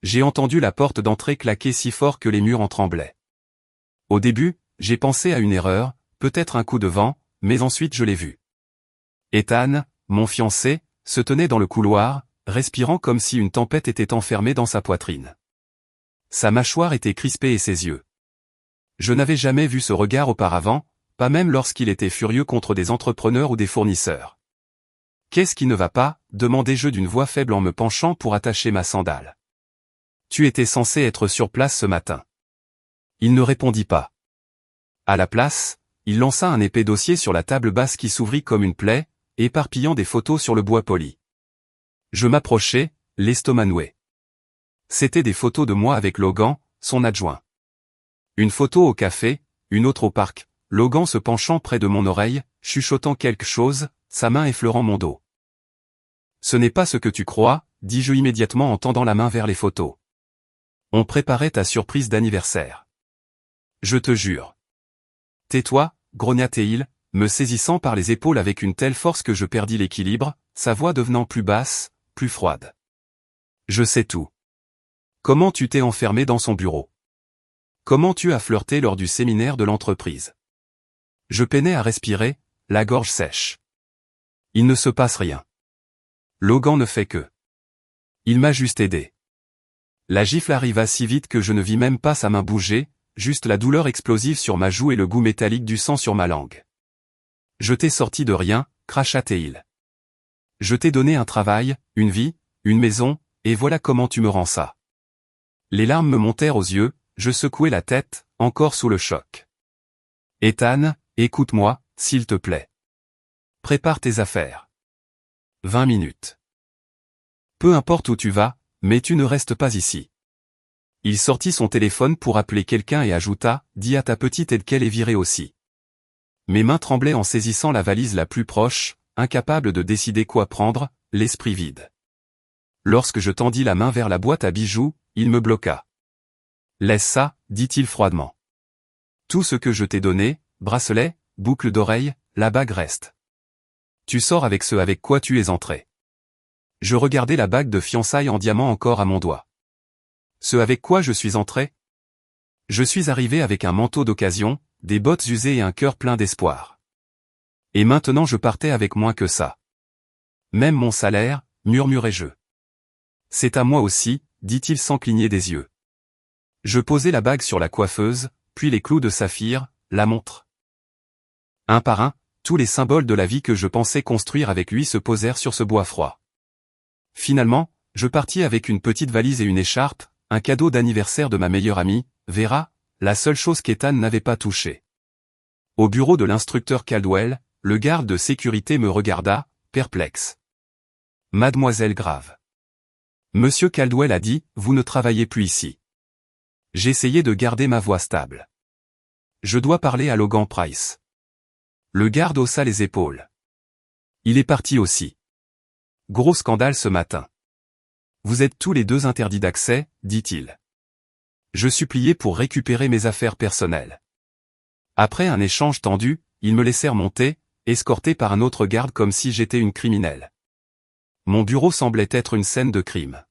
J'ai entendu la porte d'entrée claquer si fort que les murs en tremblaient. Au début, j'ai pensé à une erreur, peut-être un coup de vent, mais ensuite je l'ai vu. Ethan, mon fiancé, se tenait dans le couloir, respirant comme si une tempête était enfermée dans sa poitrine. Sa mâchoire était crispée et ses yeux. Je n'avais jamais vu ce regard auparavant, pas même lorsqu'il était furieux contre des entrepreneurs ou des fournisseurs. « Qu'est-ce qui ne va pas ?» demandai-je d'une voix faible en me penchant pour attacher ma sandale. « Tu étais censé être sur place ce matin. » Il ne répondit pas. À la place, il lança un épais dossier sur la table basse qui s'ouvrit comme une plaie, éparpillant des photos sur le bois poli. Je m'approchai, l'estomac noué. C'étaient des photos de moi avec Logan, son adjoint. Une photo au café, une autre au parc, Logan se penchant près de mon oreille, chuchotant quelque chose, sa main effleurant mon dos. « Ce n'est pas ce que tu crois, dis-je immédiatement en tendant la main vers les photos. On préparait ta surprise d'anniversaire. Je te jure. Tais-toi, grogna-t-il, me saisissant par les épaules avec une telle force que je perdis l'équilibre, sa voix devenant plus basse, plus froide. Je sais tout. Comment tu t'es enfermé dans son bureau? Comment tu as flirté lors du séminaire de l'entreprise? Je peinais à respirer, la gorge sèche. Il ne se passe rien. Logan ne fait que. Il m'a juste aidé. La gifle arriva si vite que je ne vis même pas sa main bouger, juste la douleur explosive sur ma joue et le goût métallique du sang sur ma langue. Je t'ai sorti de rien, cracha-t-il. Je t'ai donné un travail, une vie, une maison, et voilà comment tu me rends ça. Les larmes me montèrent aux yeux, je secouai la tête, encore sous le choc. Ethan, écoute-moi, s'il te plaît. Prépare tes affaires. 20 minutes. Peu importe où tu vas, mais tu ne restes pas ici. Il sortit son téléphone pour appeler quelqu'un et ajouta, dis à ta petite et qu'elle est virée aussi. Mes mains tremblaient en saisissant la valise la plus proche, incapable de décider quoi prendre, l'esprit vide. Lorsque je tendis la main vers la boîte à bijoux, il me bloqua. Laisse ça, dit-il froidement. Tout ce que je t'ai donné, bracelet, boucle d'oreille, la bague reste. Tu sors avec ce avec quoi tu es entré. Je regardais la bague de fiançailles en diamant encore à mon doigt. Ce avec quoi je suis entré? Je suis arrivé avec un manteau d'occasion, des bottes usées et un cœur plein d'espoir. Et maintenant je partais avec moins que ça. Même mon salaire, murmurai-je. C'est à moi aussi, dit-il sans cligner des yeux. Je posai la bague sur la coiffeuse, puis les clous de saphir, la montre. Un par un, tous les symboles de la vie que je pensais construire avec lui se posèrent sur ce bois froid. Finalement, je partis avec une petite valise et une écharpe, un cadeau d'anniversaire de ma meilleure amie, Vera, la seule chose qu'Ethan n'avait pas touchée. Au bureau de l'instructeur Caldwell, le garde de sécurité me regarda, perplexe. Mademoiselle Grave. Monsieur Caldwell a dit, vous ne travaillez plus ici. J'essayais de garder ma voix stable. Je dois parler à Logan Price. Le garde haussa les épaules. Il est parti aussi. Gros scandale ce matin. Vous êtes tous les deux interdits d'accès, dit-il. Je suppliai pour récupérer mes affaires personnelles. Après un échange tendu, ils me laissèrent monter, escorté par un autre garde comme si j'étais une criminelle. Mon bureau semblait être une scène de crime.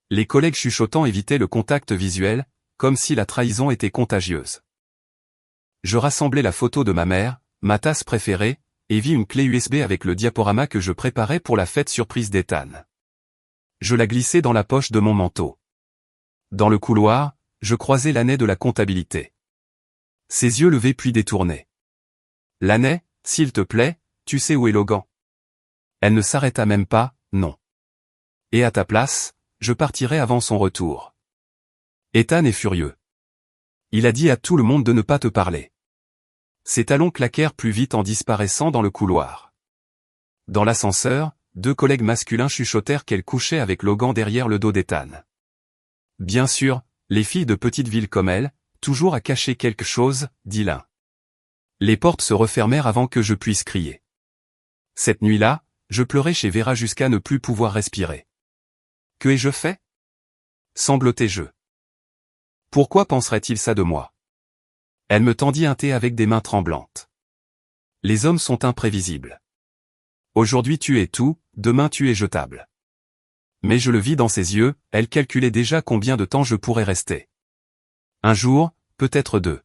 Les collègues chuchotants évitaient le contact visuel, comme si la trahison était contagieuse. Je rassemblai la photo de ma mère, ma tasse préférée, et vis une clé USB avec le diaporama que je préparais pour la fête surprise d'Ethan. Je la glissai dans la poche de mon manteau. Dans le couloir, je croisai l'année de la comptabilité. Ses yeux levés puis détournés. L'année, s'il te plaît, tu sais où est Logan? Elle ne s'arrêta même pas, non. Et à ta place, je partirai avant son retour. Ethan est furieux. Il a dit à tout le monde de ne pas te parler. Ses talons claquèrent plus vite en disparaissant dans le couloir. Dans l'ascenseur, deux collègues masculins chuchotèrent qu'elle couchait avec Logan derrière le dos d'Ethan. Bien sûr, les filles de petite ville comme elle, toujours à cacher quelque chose, dit l'un. Les portes se refermèrent avant que je puisse crier. Cette nuit-là, je pleurais chez Vera jusqu'à ne plus pouvoir respirer. Que ai-je fait? Sanglotai-je. Pourquoi penserait-il ça de moi? Elle me tendit un thé avec des mains tremblantes. Les hommes sont imprévisibles. Aujourd'hui tu es tout, demain tu es jetable. Mais je le vis dans ses yeux, elle calculait déjà combien de temps je pourrais rester. Un jour, peut-être deux.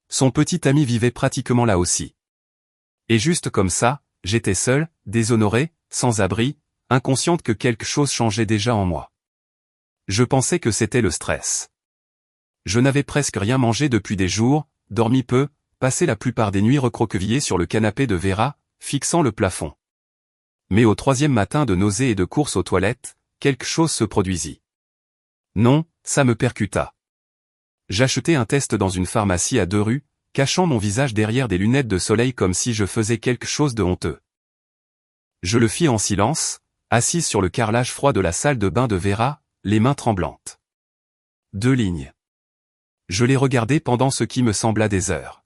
Son petit ami vivait pratiquement là aussi. Et juste comme ça, j'étais seul, déshonoré, sans abri, inconsciente que quelque chose changeait déjà en moi. Je pensais que c'était le stress. Je n'avais presque rien mangé depuis des jours, dormi peu, passé la plupart des nuits recroquevillé sur le canapé de Vera, fixant le plafond. Mais au troisième matin de nausées et de course aux toilettes, quelque chose se produisit. Non, ça me percuta. J'achetai un test dans une pharmacie à 2 rues, cachant mon visage derrière des lunettes de soleil comme si je faisais quelque chose de honteux. Je le fis en silence, assise sur le carrelage froid de la salle de bain de Vera, les mains tremblantes. 2 lignes. Je les regardai pendant ce qui me sembla des heures.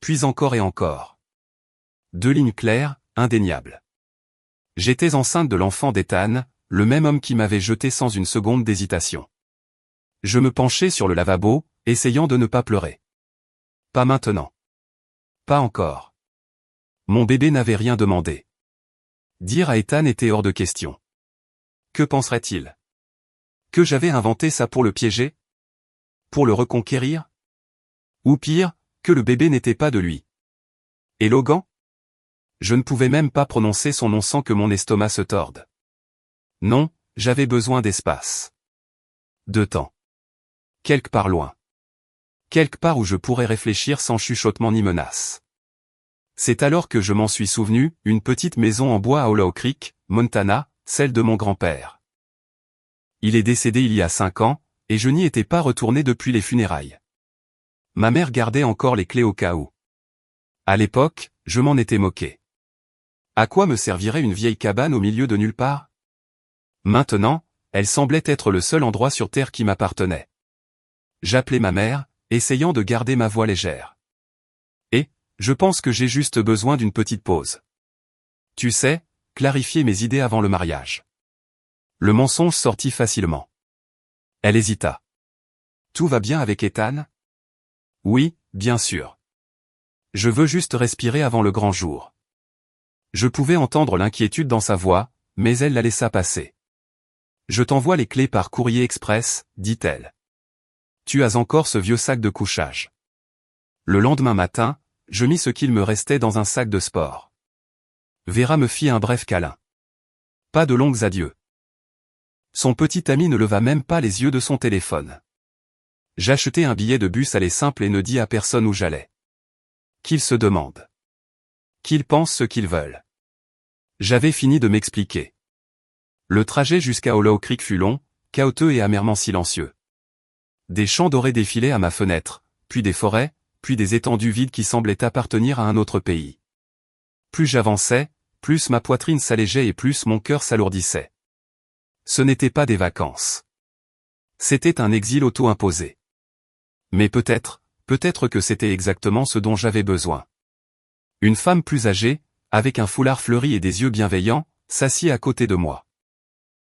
Puis encore et encore. 2 lignes claires, indéniables. J'étais enceinte de l'enfant d'Ethan, le même homme qui m'avait jeté sans une seconde d'hésitation. Je me penchai sur le lavabo, essayant de ne pas pleurer. Pas maintenant. Pas encore. Mon bébé n'avait rien demandé. Dire à Ethan était hors de question. Que penserait-il? Que j'avais inventé ça pour le piéger? Pour le reconquérir? Ou pire, que le bébé n'était pas de lui? Et Logan? Je ne pouvais même pas prononcer son nom sans que mon estomac se torde. Non, j'avais besoin d'espace. De temps. Quelque part loin. Quelque part où je pourrais réfléchir sans chuchotement ni menace. C'est alors que je m'en suis souvenu, une petite maison en bois à Hollow Creek, Montana, celle de mon grand-père. Il est décédé il y a 5 ans, et je n'y étais pas retourné depuis les funérailles. Ma mère gardait encore les clés au cas où. À l'époque, je m'en étais moqué. À quoi me servirait une vieille cabane au milieu de nulle part? Maintenant, elle semblait être le seul endroit sur Terre qui m'appartenait. J'appelai ma mère, essayant de garder ma voix légère. Et, je pense que j'ai juste besoin d'une petite pause. Tu sais, clarifier mes idées avant le mariage. Le mensonge sortit facilement. Elle hésita. Tout va bien avec Ethan? Oui, bien sûr. Je veux juste respirer avant le grand jour. Je pouvais entendre l'inquiétude dans sa voix, mais elle la laissa passer. Je t'envoie les clés par courrier express, dit-elle. Tu as encore ce vieux sac de couchage. Le lendemain matin, je mis ce qu'il me restait dans un sac de sport. Vera me fit un bref câlin. Pas de longues adieux. Son petit ami ne leva même pas les yeux de son téléphone. J'achetai un billet de bus aller simple et ne dis à personne où j'allais. Qu'ils se demandent. Qu'ils pensent ce qu'ils veulent. J'avais fini de m'expliquer. Le trajet jusqu'à Hollow Creek fut long, chaotique et amèrement silencieux. Des champs dorés défilaient à ma fenêtre, puis des forêts, puis des étendues vides qui semblaient appartenir à un autre pays. Plus j'avançais, plus ma poitrine s'allégeait et plus mon cœur s'alourdissait. Ce n'était pas des vacances. C'était un exil auto-imposé. Mais peut-être que c'était exactement ce dont j'avais besoin. Une femme plus âgée, avec un foulard fleuri et des yeux bienveillants, s'assit à côté de moi.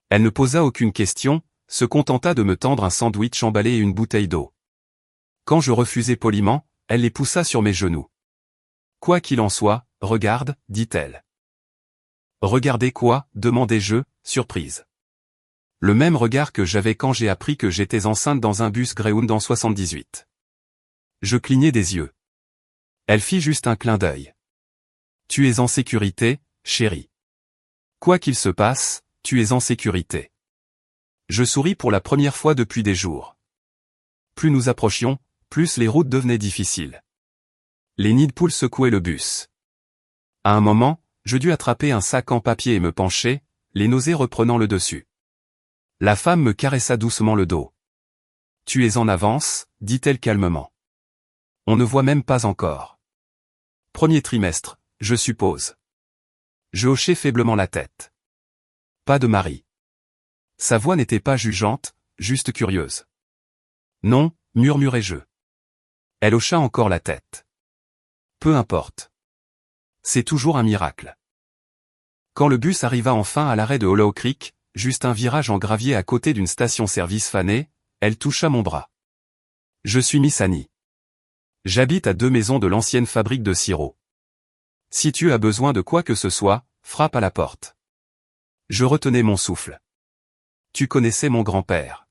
Elle ne posa aucune question, se contenta de me tendre un sandwich emballé et une bouteille d'eau. Quand je refusai poliment, elle les poussa sur mes genoux. Quoi qu'il en soit, regarde, dit-elle. Regardez quoi, demandai-je, surprise. Le même regard que j'avais quand j'ai appris que j'étais enceinte dans un bus Greyhound en 78. Je clignai des yeux. Elle fit juste un clin d'œil. Tu es en sécurité, chérie. Quoi qu'il se passe, tu es en sécurité. Je souris pour la première fois depuis des jours. Plus nous approchions, plus les routes devenaient difficiles. Les nids de poules secouaient le bus. À un moment, je dus attraper un sac en papier et me pencher, les nausées reprenant le dessus. La femme me caressa doucement le dos. Tu es en avance, dit-elle calmement. On ne voit même pas encore. Premier trimestre, je suppose. Je hochai faiblement la tête. Pas de mari. Sa voix n'était pas jugeante, juste curieuse. Non, murmurai-je. Elle hocha encore la tête. Peu importe. C'est toujours un miracle. Quand le bus arriva enfin à l'arrêt de Hollow Creek, juste un virage en gravier à côté d'une station-service fanée, elle toucha mon bras. Je suis Miss Annie. J'habite à 2 maisons de l'ancienne fabrique de sirop. Si tu as besoin de quoi que ce soit, frappe à la porte. Je retenais mon souffle. tu connaissais mon grand-père.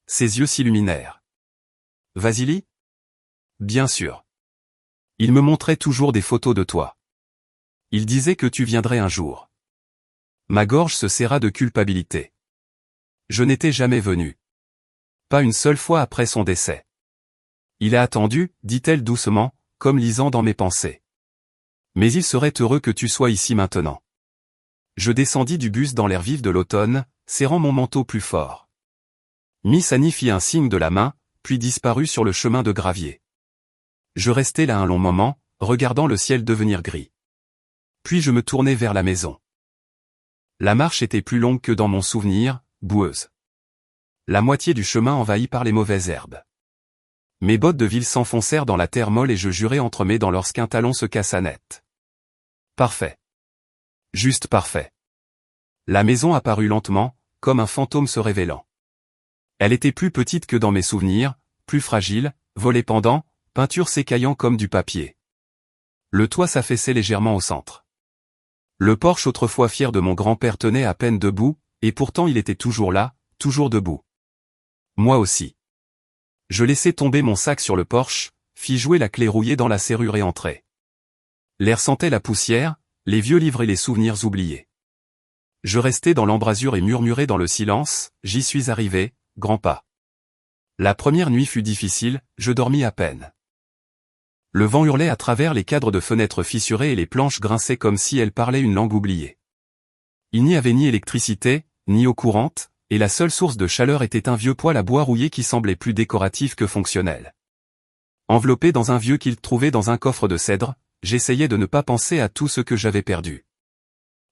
Ses yeux s'illuminèrent. Vasily? Bien sûr. Il me montrait toujours des photos de toi. Il disait que tu viendrais un jour. Ma gorge se serra de culpabilité. Je n'étais jamais venu. Pas une seule fois après son décès. Il a attendu, dit-elle doucement, comme lisant dans mes pensées. Mais il serait heureux que tu sois ici maintenant. Je descendis du bus dans l'air vif de l'automne, serrant mon manteau plus fort. Miss Annie fit un signe de la main, puis disparut sur le chemin de gravier. Je restai là un long moment, regardant le ciel devenir gris. Puis je me tournai vers la maison. La marche était plus longue que dans mon souvenir, boueuse. La moitié du chemin envahi par les mauvaises herbes. Mes bottes de ville s'enfoncèrent dans la terre molle et je jurai entre mes dents lorsqu'un talon se cassa net. Parfait. Juste parfait. La maison apparut lentement, comme un fantôme se révélant. Elle était plus petite que dans mes souvenirs, plus fragile, volets pendants, peinture s'écaillant comme du papier. Le toit s'affaissait légèrement au centre. Le porche autrefois fier de mon grand-père tenait à peine debout, et pourtant il était toujours là, toujours debout. Moi aussi. Je laissai tomber mon sac sur le porche, fis jouer la clé rouillée dans la serrure et entrai. L'air sentait la poussière, les vieux livres et les souvenirs oubliés. Je restai dans l'embrasure et murmurai dans le silence, j'y suis arrivé, grand pas. La première nuit fut difficile, je dormis à peine. Le vent hurlait à travers les cadres de fenêtres fissurées et les planches grinçaient comme si elles parlaient une langue oubliée. Il n'y avait ni électricité, ni eau courante, et la seule source de chaleur était un vieux poêle à bois rouillé qui semblait plus décoratif que fonctionnel. Enveloppé dans un vieux qu'il trouvait dans un coffre de cèdre, j'essayais de ne pas penser à tout ce que j'avais perdu.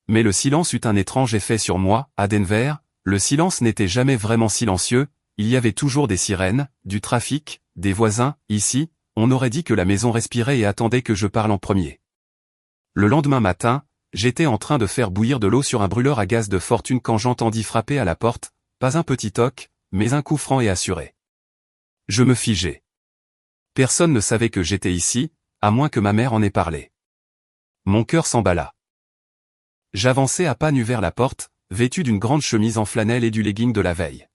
Mais le silence eut un étrange effet sur moi, à Denver, le silence n'était jamais vraiment silencieux, il y avait toujours des sirènes, du trafic, des voisins, ici, on aurait dit que la maison respirait et attendait que je parle en premier. Le lendemain matin, j'étais en train de faire bouillir de l'eau sur un brûleur à gaz de fortune quand j'entendis frapper à la porte, pas un petit toc, mais un coup franc et assuré. Je me figeai. Personne ne savait que j'étais ici, à moins que ma mère en ait parlé. Mon cœur s'emballa. J'avançai à pas nus vers la porte, vêtu d'une grande chemise en flanelle et du legging de la veille.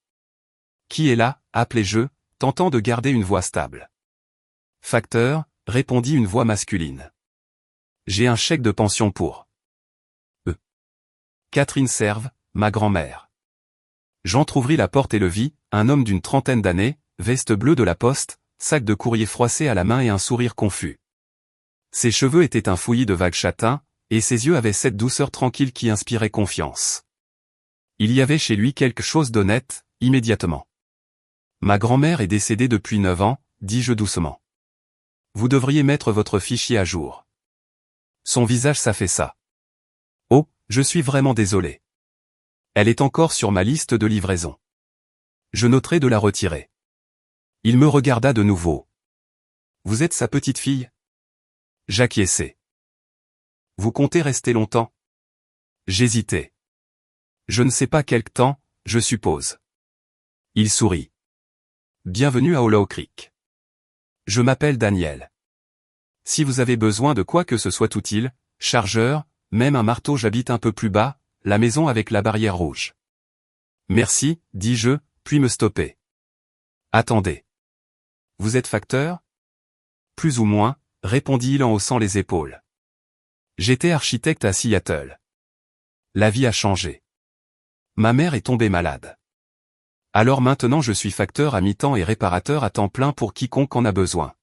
« Qui est là » appelai-je, tentant de garder une voix stable. « Facteur » répondit une voix masculine. « J'ai un chèque de pension pour... » Catherine Serve, ma grand-mère. J'entr'ouvris la porte et le vis, un homme d'une trentaine d'années, veste bleue de la poste, sac de courrier froissé à la main et un sourire confus. Ses cheveux étaient un fouillis de vagues châtains, et ses yeux avaient cette douceur tranquille qui inspirait confiance. Il y avait chez lui quelque chose d'honnête, immédiatement. Ma grand-mère est décédée depuis 9 ans, dis-je doucement. Vous devriez mettre votre fichier à jour. Son visage s'affaissa. Oh, je suis vraiment désolé. Elle est encore sur ma liste de livraison. Je noterai de la retirer. Il me regarda de nouveau. Vous êtes sa petite fille? J'acquiesçai. Vous comptez rester longtemps? J'hésitai. Je ne sais pas quelque temps, je suppose. Il sourit. Bienvenue à Hollow Creek. Je m'appelle Daniel. Si vous avez besoin de quoi que ce soit utile, chargeur, même un marteau, j'habite un peu plus bas, la maison avec la barrière rouge. Merci, dis-je, puis me stoppai. Attendez. Vous êtes facteur? Plus ou moins, répondit-il en haussant les épaules. J'étais architecte à Seattle. La vie a changé. Ma mère est tombée malade. Alors maintenant je suis facteur à mi-temps et réparateur à temps plein pour quiconque en a besoin.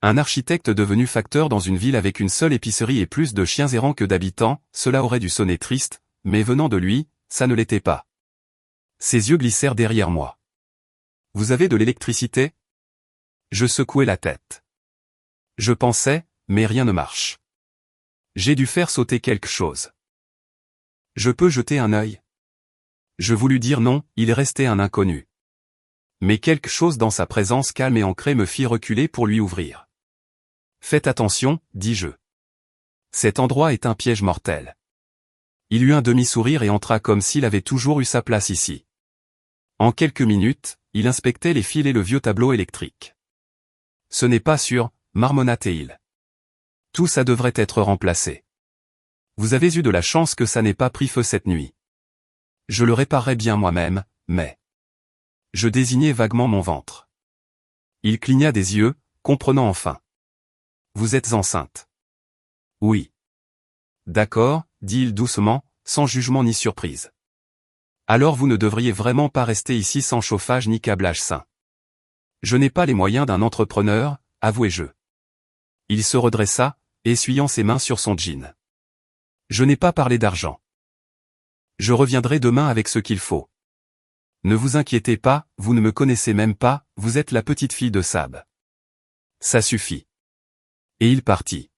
Un architecte devenu facteur dans une ville avec une seule épicerie et plus de chiens errants que d'habitants, cela aurait dû sonner triste, mais venant de lui, ça ne l'était pas. Ses yeux glissèrent derrière moi. Vous avez de l'électricité? Je secouai la tête. Je pensais, mais rien ne marche. J'ai dû faire sauter quelque chose. Je peux jeter un œil? Je voulus dire non, il restait un inconnu. Mais quelque chose dans sa présence calme et ancrée me fit reculer pour lui ouvrir. Faites attention, dis-je. Cet endroit est un piège mortel. Il eut un demi-sourire et entra comme s'il avait toujours eu sa place ici. En quelques minutes, il inspectait les fils et le vieux tableau électrique. Ce n'est pas sûr, marmonna-t-il. Tout ça devrait être remplacé. Vous avez eu de la chance que ça n'ait pas pris feu cette nuit. Je le réparerais bien moi-même, mais... Je désignai vaguement mon ventre. Il cligna des yeux, comprenant enfin. Vous êtes enceinte. Oui. D'accord, dit-il doucement, sans jugement ni surprise. Alors vous ne devriez vraiment pas rester ici sans chauffage ni câblage sain. Je n'ai pas les moyens d'un entrepreneur, avouai-je. Il se redressa, essuyant ses mains sur son jean. Je n'ai pas parlé d'argent. Je reviendrai demain avec ce qu'il faut. Ne vous inquiétez pas, vous ne me connaissez même pas, vous êtes la petite fille de Sab. Ça suffit. Et il partit.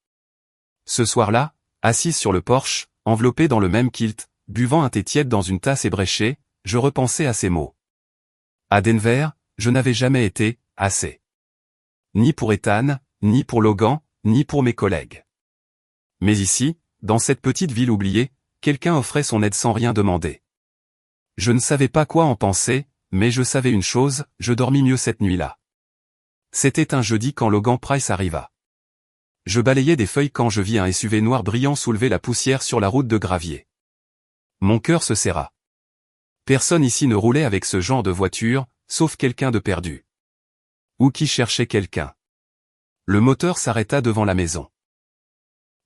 Ce soir-là, assise sur le porche, enveloppée dans le même kilt, buvant un thé tiède dans une tasse ébréchée, je repensais à ces mots. À Denver, je n'avais jamais été assez. Ni pour Ethan, ni pour Logan, ni pour mes collègues. Mais ici, dans cette petite ville oubliée, quelqu'un offrait son aide sans rien demander. Je ne savais pas quoi en penser, mais je savais une chose, je dormis mieux cette nuit-là. C'était un jeudi quand Logan Price arriva. Je balayais des feuilles quand je vis un SUV noir brillant soulever la poussière sur la route de gravier. Mon cœur se serra. Personne ici ne roulait avec ce genre de voiture, sauf quelqu'un de perdu. Ou qui cherchait quelqu'un. Le moteur s'arrêta devant la maison.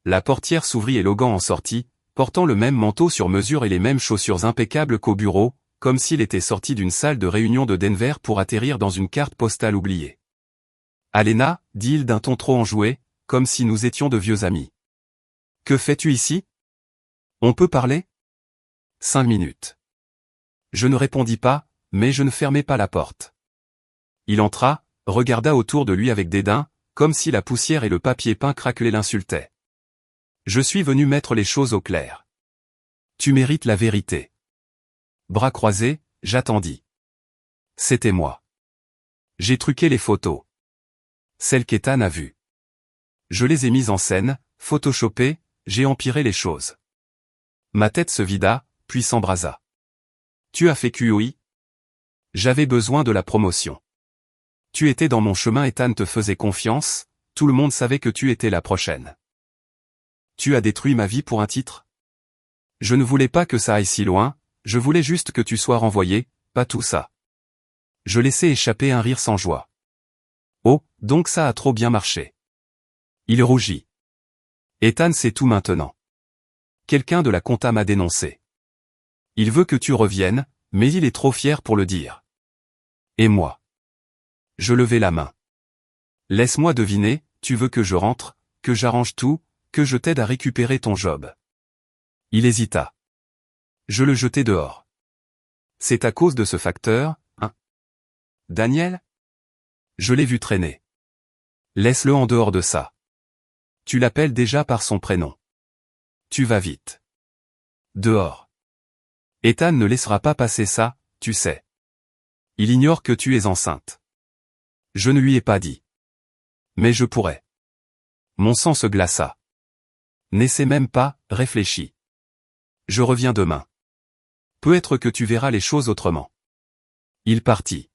La portière s'ouvrit et Logan en sortit, portant le même manteau sur mesure et les mêmes chaussures impeccables qu'au bureau, comme s'il était sorti d'une salle de réunion de Denver pour atterrir dans une carte postale oubliée. « Alena, dit-il d'un ton trop enjoué, comme si nous étions de vieux amis. Que fais-tu ici? On peut parler? 5 minutes. Je ne répondis pas, mais je ne fermai pas la porte. Il entra, regarda autour de lui avec dédain, comme si la poussière et le papier peint craquelé l'insultaient. Je suis venu mettre les choses au clair. Tu mérites la vérité. Bras croisés, j'attendis. C'était moi. J'ai truqué les photos. Celles qu'Ethan a vues. Je les ai mises en scène, photoshopées, j'ai empiré les choses. Ma tête se vida, puis s'embrasa. Tu as fait QOI? J'avais besoin de la promotion. Tu étais dans mon chemin, Ethan te faisait confiance, tout le monde savait que tu étais la prochaine. Tu as détruit ma vie pour un titre? Je ne voulais pas que ça aille si loin, je voulais juste que tu sois renvoyé, pas tout ça. Je laissai échapper un rire sans joie. Oh, donc ça a trop bien marché. Il rougit. Ethan sait tout maintenant. Quelqu'un de la compta m'a dénoncé. Il veut que tu reviennes, mais il est trop fier pour le dire. Et moi? Je levai la main. Laisse-moi deviner, tu veux que je rentre, que j'arrange tout, que je t'aide à récupérer ton job. Il hésita. Je le jetai dehors. C'est à cause de ce facteur, hein? Daniel? Je l'ai vu traîner. Laisse-le en dehors de ça. Tu l'appelles déjà par son prénom. Tu vas vite. Dehors. Ethan ne laissera pas passer ça, tu sais. Il ignore que tu es enceinte. Je ne lui ai pas dit. Mais je pourrais. Mon sang se glaça. N'essaie même pas, réfléchis. Je reviens demain. Peut-être que tu verras les choses autrement. Il partit.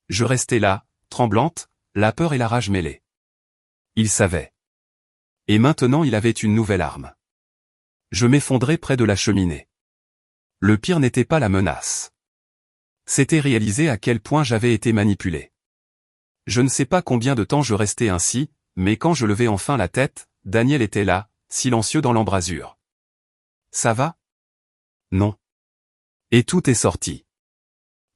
Je restai là, tremblante, la peur et la rage mêlées. Il savait. Et maintenant il avait une nouvelle arme. Je m'effondrai près de la cheminée. Le pire n'était pas la menace. C'était réaliser à quel point j'avais été manipulé. Je ne sais pas combien de temps je restais ainsi, mais quand je levai enfin la tête, Daniel était là, silencieux dans l'embrasure. Ça va? Non. Et tout est sorti.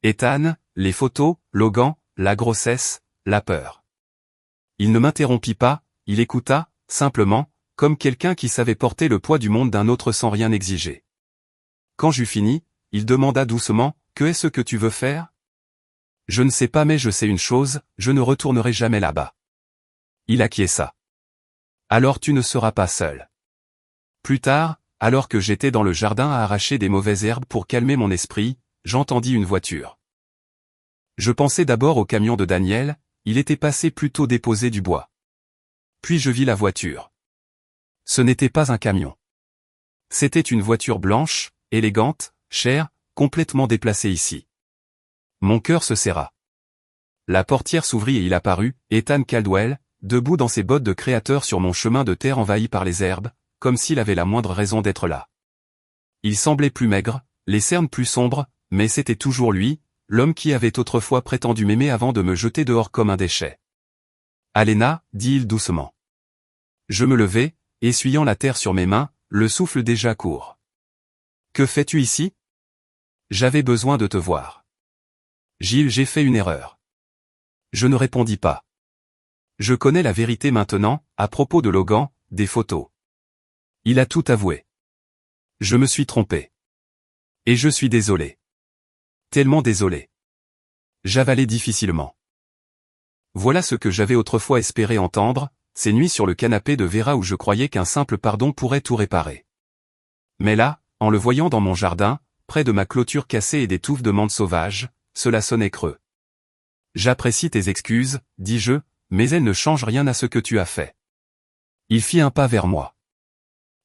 Ethan, les photos, Logan, la grossesse, la peur. Il ne m'interrompit pas, il écouta, simplement, comme quelqu'un qui savait porter le poids du monde d'un autre sans rien exiger. Quand j'eus fini, il demanda doucement, « Que est-ce que tu veux faire ?» Je ne sais pas mais je sais une chose, je ne retournerai jamais là-bas. Il acquiesça. Alors tu ne seras pas seul. Plus tard, alors que j'étais dans le jardin à arracher des mauvaises herbes pour calmer mon esprit, j'entendis une voiture. Je pensais d'abord au camion de Daniel, il était passé plutôt déposer du bois. Puis je vis la voiture. Ce n'était pas un camion. C'était une voiture blanche, élégante, chère, complètement déplacée ici. Mon cœur se serra. La portière s'ouvrit et il apparut, Ethan Caldwell, debout dans ses bottes de créateur sur mon chemin de terre envahi par les herbes, comme s'il avait la moindre raison d'être là. Il semblait plus maigre, les cernes plus sombres, mais c'était toujours lui, l'homme qui avait autrefois prétendu m'aimer avant de me jeter dehors comme un déchet. Alena, dit-il doucement. Je me levai, essuyant la terre sur mes mains, le souffle déjà court. Que fais-tu ici? J'avais besoin de te voir. Gilles, j'ai fait une erreur. Je ne répondis pas. Je connais la vérité maintenant, à propos de Logan, des photos. Il a tout avoué. Je me suis trompé. Et je suis désolé. Tellement désolé. J'avalai difficilement. Voilà ce que j'avais autrefois espéré entendre, ces nuits sur le canapé de Vera où je croyais qu'un simple pardon pourrait tout réparer. Mais là, en le voyant dans mon jardin, près de ma clôture cassée et des touffes de menthe sauvage, cela sonnait creux. J'apprécie tes excuses, dis-je, mais elles ne changent rien à ce que tu as fait. Il fit un pas vers moi.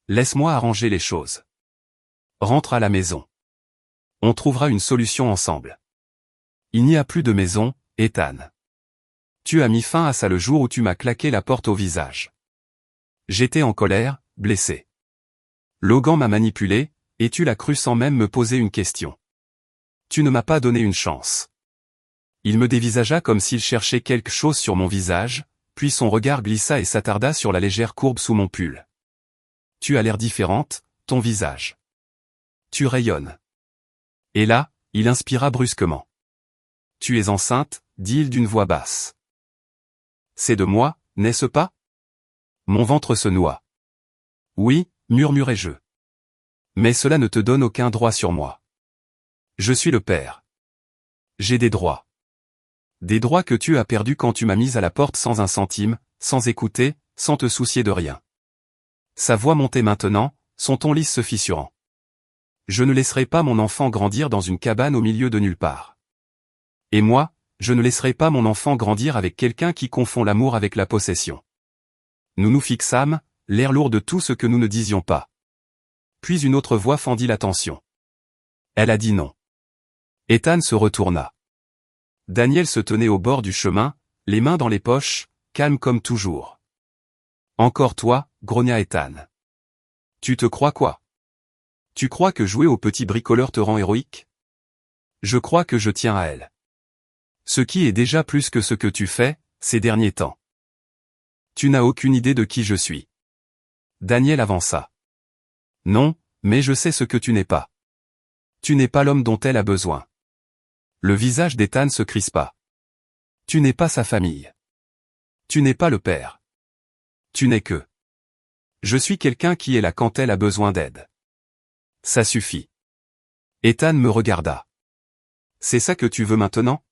Laisse-moi arranger les choses. Rentre à la maison. On trouvera une solution ensemble. Il n'y a plus de maison, Ethan. Tu as mis fin à ça le jour où tu m'as claqué la porte au visage. J'étais en colère, blessé. Logan m'a manipulé, et tu l'as cru sans même me poser une question. Tu ne m'as pas donné une chance. Il me dévisagea comme s'il cherchait quelque chose sur mon visage, puis son regard glissa et s'attarda sur la légère courbe sous mon pull. Tu as l'air différente, ton visage. Tu rayonnes. Et là, il inspira brusquement. Tu es enceinte, dit-il d'une voix basse. C'est de moi, n'est-ce pas? Mon ventre se noie. Oui, murmurai-je. Mais cela ne te donne aucun droit sur moi. Je suis le père. J'ai des droits. Des droits que tu as perdus quand tu m'as mise à la porte sans un centime, sans écouter, sans te soucier de rien. Sa voix montait maintenant, son ton lisse se fissurant. Je ne laisserai pas mon enfant grandir dans une cabane au milieu de nulle part. Et moi, je ne laisserai pas mon enfant grandir avec quelqu'un qui confond l'amour avec la possession. Nous nous fixâmes, l'air lourd de tout ce que nous ne disions pas. Puis une autre voix fendit l'attention. Elle a dit non. Ethan se retourna. Daniel se tenait au bord du chemin, les mains dans les poches, calme comme toujours. Encore toi, grogna Ethan. Tu te crois quoi? Tu crois que jouer au petit bricoleur te rend héroïque? Je crois que je tiens à elle. Ce qui est déjà plus que ce que tu fais, ces derniers temps. Tu n'as aucune idée de qui je suis. Daniel avança. Non, mais je sais ce que tu n'es pas. Tu n'es pas l'homme dont elle a besoin. Le visage d'Ethan se crispa. Tu n'es pas sa famille. Tu n'es pas le père. Tu n'es que. Je suis quelqu'un qui est là quand elle a besoin d'aide. Ça suffit. Ethan me regarda. C'est ça que tu veux maintenant?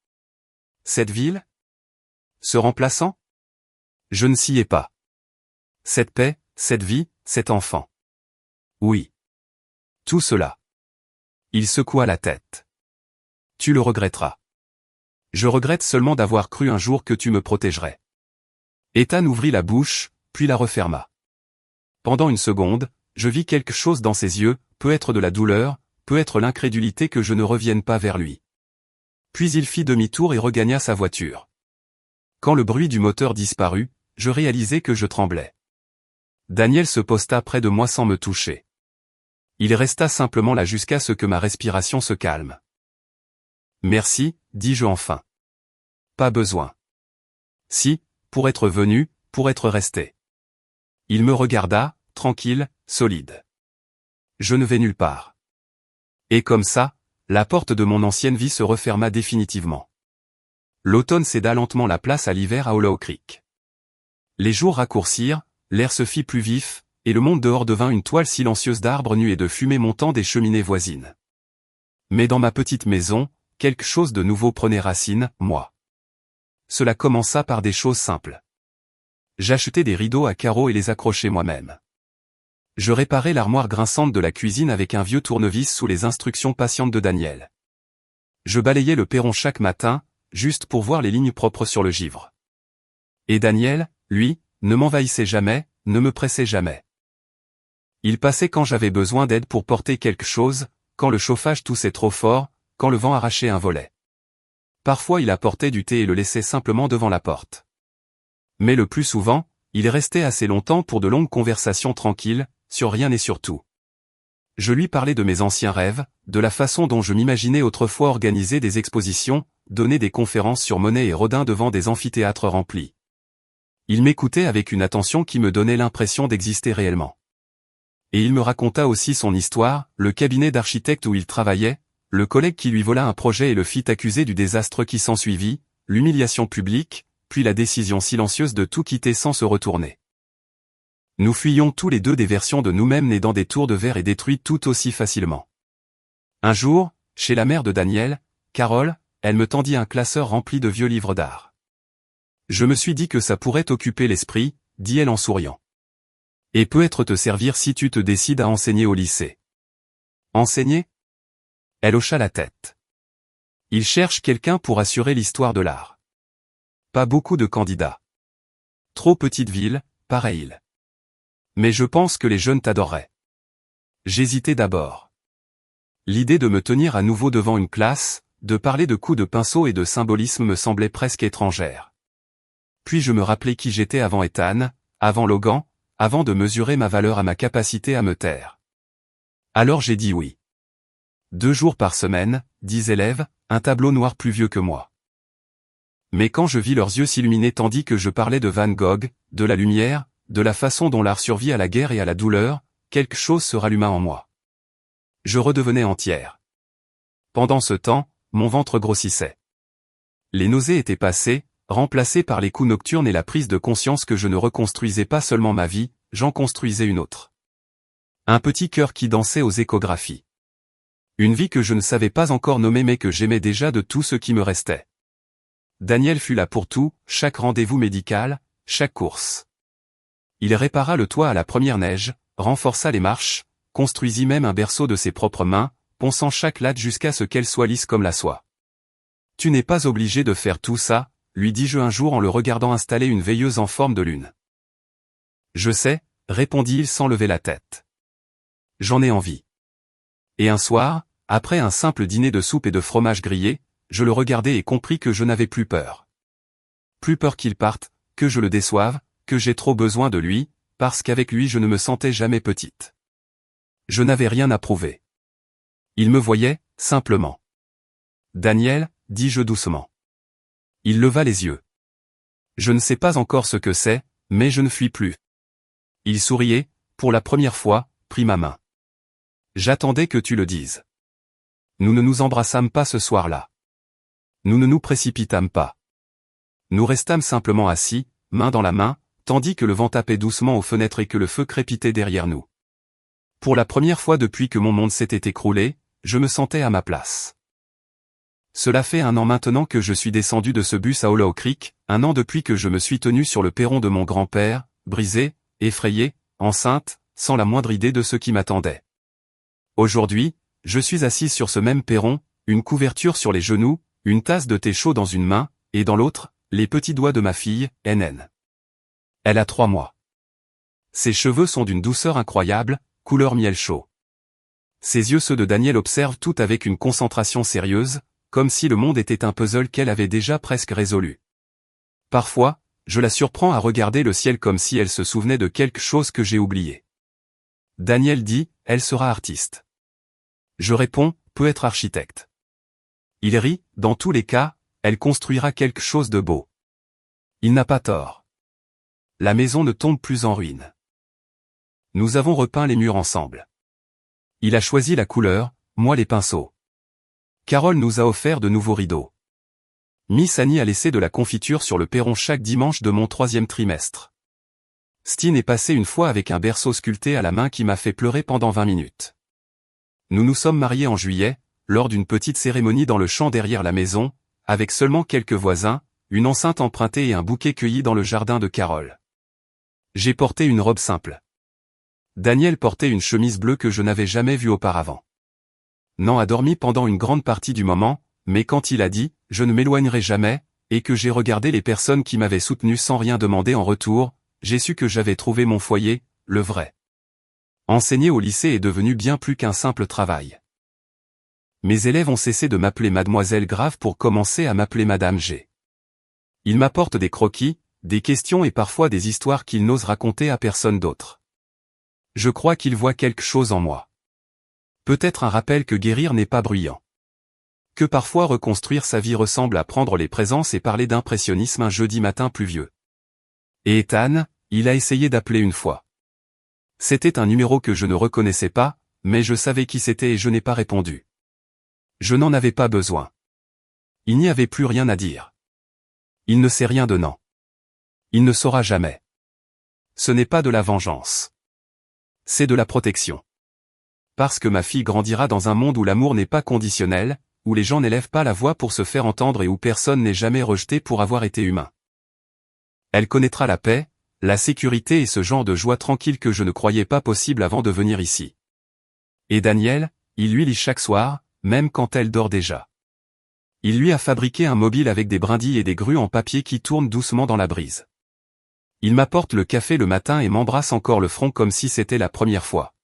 Cette ville? Ce remplaçant? Je ne s'y ai pas. Cette paix, cette vie, cet enfant. Oui. Tout cela. Il secoua la tête. Tu le regretteras. Je regrette seulement d'avoir cru un jour que tu me protégerais. Ethan ouvrit la bouche, puis la referma. Pendant une seconde, je vis quelque chose dans ses yeux, peut-être de la douleur, peut-être l'incrédulité que je ne revienne pas vers lui. Puis il fit demi-tour et regagna sa voiture. Quand le bruit du moteur disparut, je réalisai que je tremblais. Daniel se posta près de moi sans me toucher. Il resta simplement là jusqu'à ce que ma respiration se calme. Merci, dis-je enfin. Pas besoin. Si, pour être venu, pour être resté. Il me regarda, tranquille, solide. Je ne vais nulle part. Et comme ça, la porte de mon ancienne vie se referma définitivement. L'automne céda lentement la place à l'hiver à Hollow Creek. Les jours raccourcirent, l'air se fit plus vif, et le monde dehors devint une toile silencieuse d'arbres nus et de fumée montant des cheminées voisines. Mais dans ma petite maison, quelque chose de nouveau prenait racine, moi. Cela commença par des choses simples. J'achetai des rideaux à carreaux et les accrochai moi-même. Je réparai l'armoire grinçante de la cuisine avec un vieux tournevis sous les instructions patientes de Daniel. Je balayais le perron chaque matin, juste pour voir les lignes propres sur le givre. Et Daniel, lui, ne m'envahissait jamais, ne me pressait jamais. Il passait quand j'avais besoin d'aide pour porter quelque chose, quand le chauffage toussait trop fort, quand le vent arrachait un volet. Parfois il apportait du thé et le laissait simplement devant la porte. Mais le plus souvent, il restait assez longtemps pour de longues conversations tranquilles, sur rien et sur tout. Je lui parlais de mes anciens rêves, de la façon dont je m'imaginais autrefois organiser des expositions, donner des conférences sur Monet et Rodin devant des amphithéâtres remplis. Il m'écoutait avec une attention qui me donnait l'impression d'exister réellement. Et il me raconta aussi son histoire, le cabinet d'architecte où il travaillait, le collègue qui lui vola un projet et le fit accuser du désastre qui s'ensuivit, l'humiliation publique, puis la décision silencieuse de tout quitter sans se retourner. Nous fuyions tous les deux des versions de nous-mêmes nées dans des tours de verre et détruites tout aussi facilement. Un jour, chez la mère de Daniel, Carole, elle me tendit un classeur rempli de vieux livres d'art. Je me suis dit que ça pourrait t'occuper l'esprit, dit-elle en souriant. Et peut-être te servir si tu te décides à enseigner au lycée. Enseigner ? Elle hocha la tête. Il cherche quelqu'un pour assurer l'histoire de l'art. Pas beaucoup de candidats. Trop petite ville, pareil. Mais je pense que les jeunes t'adoreraient. J'hésitais d'abord. L'idée de me tenir à nouveau devant une classe, de parler de coups de pinceau et de symbolisme me semblait presque étrangère. Puis je me rappelais qui j'étais avant Ethan, avant Logan, avant de mesurer ma valeur à ma capacité à me taire. Alors j'ai dit oui. 2 jours par semaine, 10 élèves, un tableau noir plus vieux que moi. Mais quand je vis leurs yeux s'illuminer tandis que je parlais de Van Gogh, de la lumière, de la façon dont l'art survit à la guerre et à la douleur, quelque chose se ralluma en moi. Je redevenais entière. Pendant ce temps, mon ventre grossissait. Les nausées étaient passées, remplacées par les coups nocturnes et la prise de conscience que je ne reconstruisais pas seulement ma vie, j'en construisais une autre. Un petit cœur qui dansait aux échographies. Une vie que je ne savais pas encore nommer mais que j'aimais déjà de tout ce qui me restait. Daniel fut là pour tout, chaque rendez-vous médical, chaque course. Il répara le toit à la première neige, renforça les marches, construisit même un berceau de ses propres mains, ponçant chaque latte jusqu'à ce qu'elle soit lisse comme la soie. « Tu n'es pas obligé de faire tout ça », lui dis-je un jour en le regardant installer une veilleuse en forme de lune. « Je sais », répondit-il sans lever la tête. « J'en ai envie. » Et un soir, après un simple dîner de soupe et de fromage grillé, je le regardai et compris que je n'avais plus peur. Plus peur qu'il parte, que je le déçoive, que j'ai trop besoin de lui, parce qu'avec lui je ne me sentais jamais petite. Je n'avais rien à prouver. Il me voyait, simplement. « Daniel », dis-je doucement. Il leva les yeux. Je ne sais pas encore ce que c'est, mais je ne fuis plus. Il souriait, pour la première fois, prit ma main. J'attendais que tu le dises. Nous ne nous embrassâmes pas ce soir-là. Nous ne nous précipitâmes pas. Nous restâmes simplement assis, main dans la main, tandis que le vent tapait doucement aux fenêtres et que le feu crépitait derrière nous. Pour la première fois depuis que mon monde s'était écroulé, je me sentais à ma place. Cela fait 1 an maintenant que je suis descendu de ce bus à Hollow Creek, 1 an depuis que je me suis tenu sur le perron de mon grand-père, brisé, effrayé, enceinte, sans la moindre idée de ce qui m'attendait. Aujourd'hui, je suis assise sur ce même perron, une couverture sur les genoux, une tasse de thé chaud dans une main, et dans l'autre, les petits doigts de ma fille, NN. Elle a 3 mois. Ses cheveux sont d'une douceur incroyable, couleur miel chaud. Ses yeux ceux de Daniel observent tout avec une concentration sérieuse, comme si le monde était un puzzle qu'elle avait déjà presque résolu. Parfois, je la surprends à regarder le ciel comme si elle se souvenait de quelque chose que j'ai oublié. Daniel dit, elle sera artiste. Je réponds, peut être architecte. Il rit, dans tous les cas, elle construira quelque chose de beau. Il n'a pas tort. La maison ne tombe plus en ruine. Nous avons repeint les murs ensemble. Il a choisi la couleur, moi les pinceaux. Carole nous a offert de nouveaux rideaux. Miss Annie a laissé de la confiture sur le perron chaque dimanche de mon 3e trimestre. Steen est passé une fois avec un berceau sculpté à la main qui m'a fait pleurer pendant 20 minutes. Nous nous sommes mariés en juillet, lors d'une petite cérémonie dans le champ derrière la maison, avec seulement quelques voisins, une enceinte empruntée et un bouquet cueilli dans le jardin de Carole. J'ai porté une robe simple. Daniel portait une chemise bleue que je n'avais jamais vue auparavant. Nan a dormi pendant une grande partie du moment, mais quand il a dit « je ne m'éloignerai jamais » et que j'ai regardé les personnes qui m'avaient soutenu sans rien demander en retour, j'ai su que j'avais trouvé mon foyer, le vrai. Enseigner au lycée est devenu bien plus qu'un simple travail. Mes élèves ont cessé de m'appeler Mademoiselle Grave pour commencer à m'appeler Madame G. Ils m'apportent des croquis, des questions et parfois des histoires qu'ils n'osent raconter à personne d'autre. Je crois qu'ils voient quelque chose en moi. Peut-être un rappel que guérir n'est pas bruyant. Que parfois reconstruire sa vie ressemble à prendre les présences et parler d'impressionnisme un jeudi matin pluvieux. Et Ethan, il a essayé d'appeler une fois. C'était un numéro que je ne reconnaissais pas, mais je savais qui c'était et je n'ai pas répondu. Je n'en avais pas besoin. Il n'y avait plus rien à dire. Il ne sait rien de non. Il ne saura jamais. Ce n'est pas de la vengeance. C'est de la protection. Parce que ma fille grandira dans un monde où l'amour n'est pas conditionnel, où les gens n'élèvent pas la voix pour se faire entendre et où personne n'est jamais rejeté pour avoir été humain. Elle connaîtra la paix, la sécurité et ce genre de joie tranquille que je ne croyais pas possible avant de venir ici. Et Daniel, il lui lit chaque soir, même quand elle dort déjà. Il lui a fabriqué un mobile avec des brindilles et des grues en papier qui tournent doucement dans la brise. Il m'apporte le café le matin et m'embrasse encore le front comme si c'était la première fois.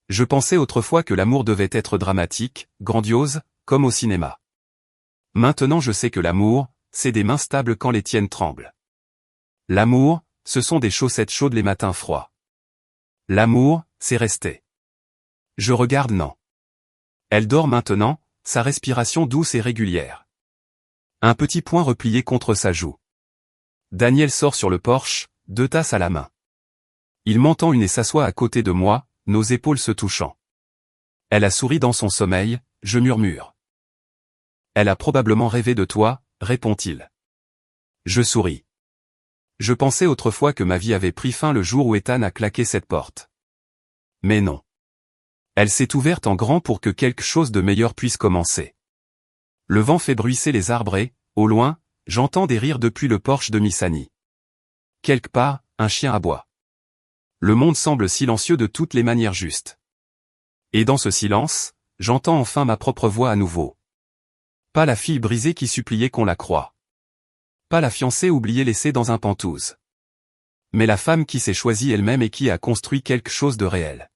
Je pensais autrefois que l'amour devait être dramatique, grandiose, comme au cinéma. Maintenant je sais que l'amour, c'est des mains stables quand les tiennes tremblent. L'amour, ce sont des chaussettes chaudes les matins froids. L'amour, c'est rester. Je regarde non. Elle dort maintenant, sa respiration douce et régulière. Un petit point replié contre sa joue. Daniel sort sur le porche, 2 tasses à la main. Il m'entend et s'assoit à côté de moi, nos épaules se touchant. Elle a souri dans son sommeil, je murmure. Elle a probablement rêvé de toi, répond-il. Je souris. Je pensais autrefois que ma vie avait pris fin le jour où Ethan a claqué cette porte. Mais non. Elle s'est ouverte en grand pour que quelque chose de meilleur puisse commencer. Le vent fait bruisser les arbres et, au loin, j'entends des rires depuis le porche de Missani. Quelque part, un chien aboie. Le monde semble silencieux de toutes les manières justes. Et dans ce silence, j'entends enfin ma propre voix à nouveau. Pas la fille brisée qui suppliait qu'on la croie. Pas la fiancée oubliée laissée dans un pantouse. Mais la femme qui s'est choisie elle-même et qui a construit quelque chose de réel.